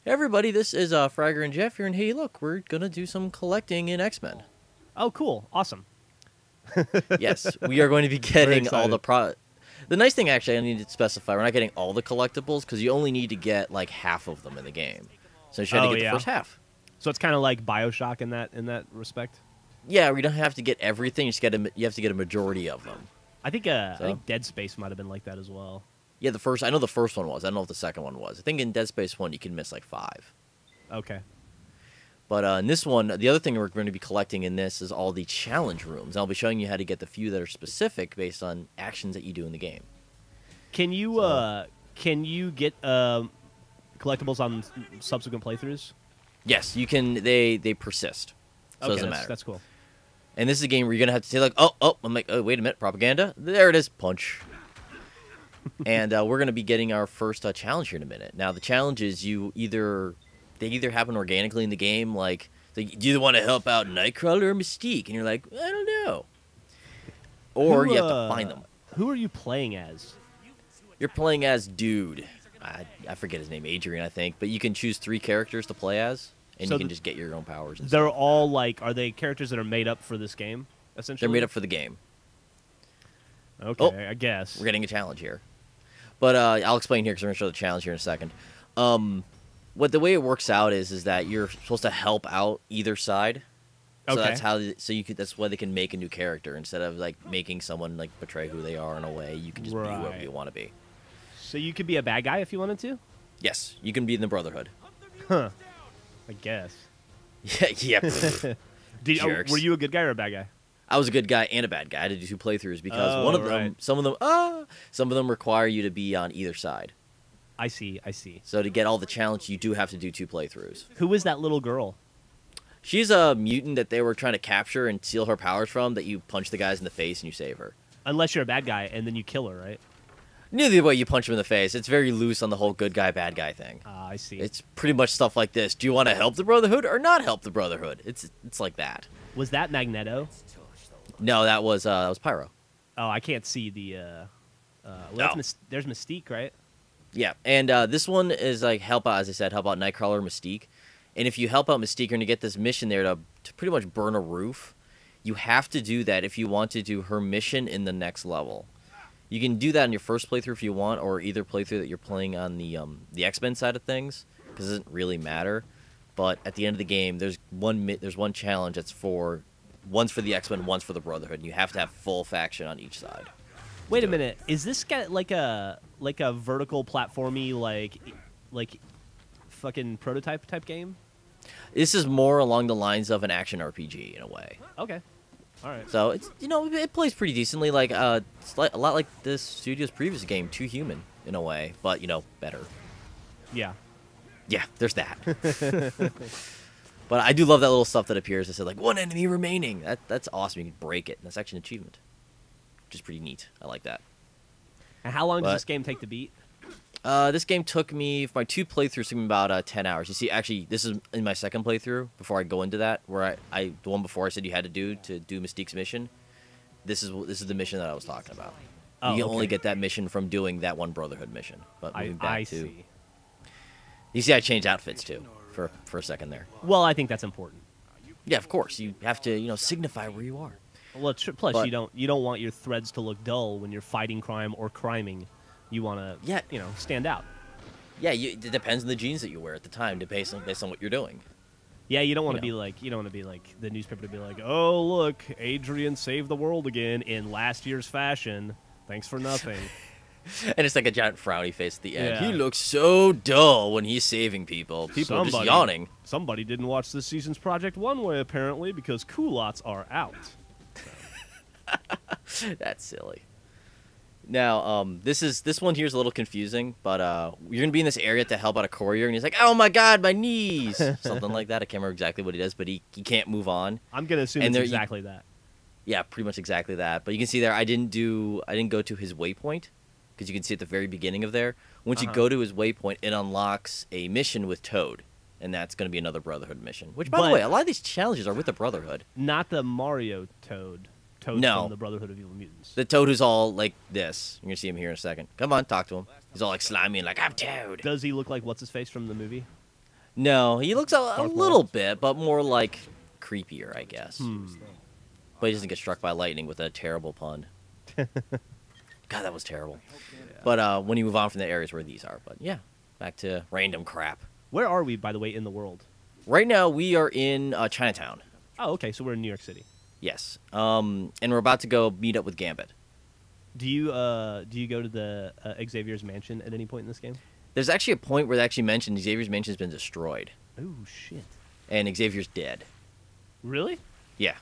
Hey everybody, this is Fragger and Jeff here, and hey, look, we're gonna do some collecting in X-Men. Oh, cool. Awesome. Yes, we are going to be getting all the excited. The nice thing, actually, I need to specify, we're not getting all the collectibles, because you only need to get, like, half of them in the game. So you try to get the first half. So it's kind of like BioShock in that respect? Yeah, we don't have to get everything, you have to get a majority of them. I think Dead Space might have been like that as well. Yeah, I know the first one was. I don't know if the second one was. I think in Dead Space 1, you can miss, like, 5. Okay. But in this one, the other thing we're going to be collecting in this is all the challenge rooms. I'll be showing you how to get the few that are specific based on actions that you do in the game. Can you get collectibles on subsequent playthroughs? Yes, you can. They persist, so it doesn't matter. That's cool. And this is a game where you're going to have to say, like, I'm like, oh, wait a minute, propaganda? There it is, punch. And we're going to be getting our first challenge here in a minute. Now, the challenge is they either happen organically in the game, like, do you want to help out Nightcrawler or Mystique? And you're like, I don't know. Or you have to find them. Who are you playing as? You're playing as Dude. I forget his name, Adrian, I think. But you can choose 3 characters to play as, and you can just get your own powers. And they're stuff. all, like, are they characters that are made up for this game, essentially? They're made up for the game. Okay, I guess. We're getting a challenge here. But I'll explain here because we're going to show the challenge here in a second. The way it works out is that you're supposed to help out either side. So Okay. that's why they can make a new character instead of like making someone like betray who they are in a way. You can just be whoever you want to be. So you could be a bad guy if you wanted to? Yes, you can be in the Brotherhood. Huh. I guess. Yeah. Jerks. Were you a good guy or a bad guy? I was a good guy and a bad guy. I had to do 2 playthroughs because one of them, some of them require you to be on either side. I see. So to get all the challenge, you do have to do 2 playthroughs. Who is that little girl? She's a mutant that they were trying to capture and steal her powers from, that you punch the guys in the face and you save her. Unless you're a bad guy and then you kill her, right? Neither way you punch him in the face. It's very loose on the whole good guy, bad guy thing. I see. It's pretty much stuff like this. Do you want to help the Brotherhood or not help the Brotherhood? It's like that. Was that Magneto? No, that was Pyro. Oh, I can't see the... there's Mystique, right? Yeah, and this one is like help out, as I said, help out Nightcrawler, Mystique. And if you help out Mystique, you're going to get this mission there to pretty much burn a roof. You have to do that if you want to do her mission in the next level. You can do that in your first playthrough if you want, or either playthrough that you're playing on the X-Men side of things, because it doesn't really matter. But at the end of the game, there's one challenge that's one's for the X-Men, one's for the Brotherhood, and you have to have full faction on each side. Wait a minute. Is this guy like a vertical platformy like fucking prototype type game? This is more along the lines of an action RPG in a way. Okay. All right. So it's it plays pretty decently. Like it's a lot like this studio's previous game, Too Human, in a way, but better. Yeah. Yeah, there's that. But I do love that little stuff that appears. It said like 1 enemy remaining. That's awesome. You can break it. That's actually an achievement, which is pretty neat. I like that. And how long does this game take to beat? This game took me, for my 2 playthroughs, took me about 10 hours. You see, actually, this is in my second playthrough, before I go into that, where the one before I said you had to do Mystique's mission. This is the mission that I was talking about. Oh, you okay. only get that mission from doing that one Brotherhood mission. But moving back I to, see. You see, I changed outfits, too, for a second there. Well, I think that's important. Yeah, of course. You have to, signify where you are. Well, plus you don't want your threads to look dull when you're fighting crime or criming. You want to, stand out. Yeah, it depends on the jeans that you wear at the time, based on what you're doing. Yeah, you don't want to be like the newspaper to be like, oh look, Adrian saved the world again in last year's fashion. Thanks for nothing. And it's like a giant frowny face at the end. Yeah. He looks so dull when he's saving people. People are just yawning. Somebody didn't watch this season's Project One Way apparently because culottes are out. That's silly. Now, this one here is a little confusing, but you're gonna be in this area to help out a courier, and he's like, "Oh my God, my knees!" Something like that. I can't remember exactly what he does, but he can't move on. I'm gonna assume it's exactly that. Yeah, pretty much exactly that. But you can see there, I didn't go to his waypoint, because you can see at the very beginning of there. Once you go to his waypoint, it unlocks a mission with Toad, and that's gonna be another Brotherhood mission. Which, by the way, a lot of these challenges are with the Brotherhood. Not the Mario Toad. Toad from the Brotherhood of Evil Mutants. The Toad who's all like this. You're going to see him here in a second. Come on, talk to him. He's all like slimy and like, I'm Toad. Does he look like what's-his-face from the movie? No, he looks a little bit, but more like creepier, I guess. But he doesn't get struck by lightning with a terrible pun. God, that was terrible. Yeah. But when you move on from the areas where these are. But yeah, back to random crap. Where are we, by the way, in the world? Right now, we are in Chinatown. Oh, okay, so we're in New York City. Yes. And we're about to go meet up with Gambit. Do you go to the Xavier's mansion at any point in this game? There's actually a point where they actually mentioned Xavier's mansion has been destroyed. Oh, shit. And Xavier's dead. Really? Yeah.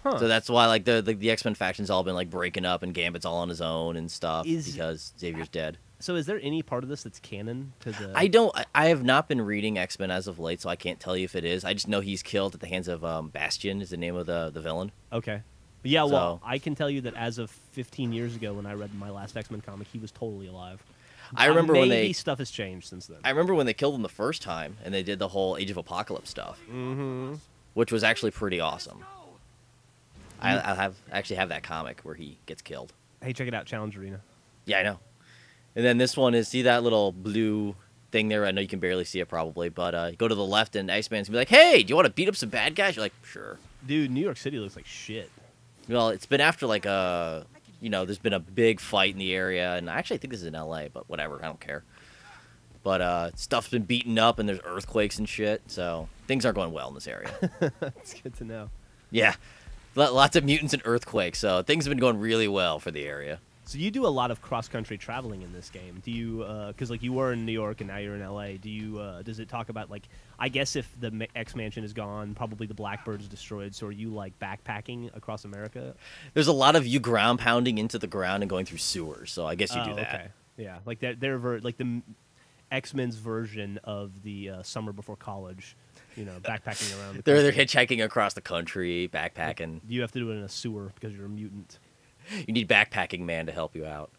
Huh. So that's why like the X-Men faction's all been like breaking up and Gambit's all on his own and stuff because Xavier's dead. So is there any part of this that's canon to the... I have not been reading X-Men as of late, so I can't tell you if it is. I just know he's killed at the hands of Bastion is the name of the villain. Okay. Yeah, well, So- I can tell you that as of 15 years ago when I read my last X-Men comic, he was totally alive. I remember when maybe they stuff has changed since then. I remember when they killed him the first time and they did the whole Age of Apocalypse stuff, which was actually pretty awesome. I actually have that comic where he gets killed. Hey, check it out, Challenge Arena. Yeah, I know. And then this one is, see that little blue thing there? I know you can barely see it probably, but you go to the left and Iceman's gonna be like, hey, do you want to beat up some bad guys? You're like, sure. Dude, New York City looks like shit. Well, it's been after like there's been a big fight in the area, and I actually think this is in LA, but whatever, I don't care. But stuff's been beaten up, and there's earthquakes and shit, so things aren't going well in this area. That's good to know. Yeah, lots of mutants and earthquakes, so things have been going really well for the area. So you do a lot of cross-country traveling in this game. Do you, because like you were in New York and now you're in LA, do you, does it talk about like, I guess if the X-Mansion is gone, probably the Blackbird is destroyed, so are you like backpacking across America? There's a lot of you ground pounding into the ground and going through sewers, so I guess you do that. Okay. Yeah, like like the X-Men's version of the Summer Before College, backpacking around. They're hitchhiking across the country, backpacking. You have to do it in a sewer because you're a mutant. You need Backpacking Man to help you out.